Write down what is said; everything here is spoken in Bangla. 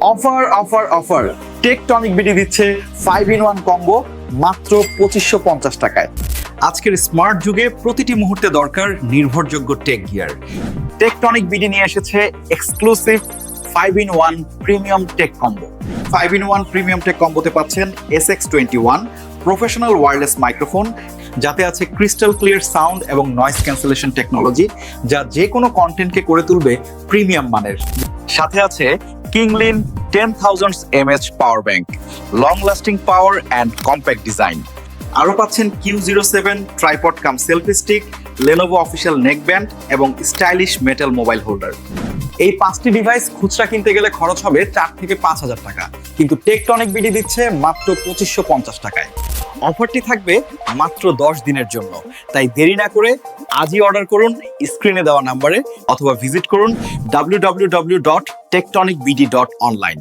Offer offer offer, tectonic BD দিচ্ছে 5-in-1 কম্বো মাত্র 2550 টাকায়। আজকের স্মার্ট যুগে প্রতিটি মুহূর্তে দরকার নির্ভরযোগ্য টেক গিয়ার। টেকটনিক বিডি নিয়ে এসেছে exclusive 5-in-1 premium tech combo. 5-in-1 premium tech কম্বোতে পাচ্ছেন SX21 প্রফেশনাল ওয়্যারলেস মাইক্রোফোন, যাতে আছে ক্রিস্টাল ক্লিয়ার সাউন্ড এবং নয়েজ ক্যান্সেলেশন টেকনোলজি, যা যে কোনো কন্টেন্টকে করে তুলবে প্রিমিয়াম মানের। সাথে আছে Kinglin 10,000 mAh power bank, long lasting power and compact design. আরও পাচ্ছেন Q07 tripod cum selfie stick, Lenovo official neckband এবং স্টাইলিশ মেটাল মোবাইল হোল্ডার। এই 5টি ডিভাইস খুচরা কিনতে গেলে খরচ হবে 4 থেকে 5,000 টাকা, কিন্তু টেকটনিক বিডি দিচ্ছে মাত্র 2550 টাকায়। অফারটি থাকবে মাত্র 10 দিনের জন্য, তাই দেরি না করে আজই অর্ডার করুন স্ক্রিনে দেওয়া নাম্বারে, অথবা ভিজিট করুন www.tektonicbd.online।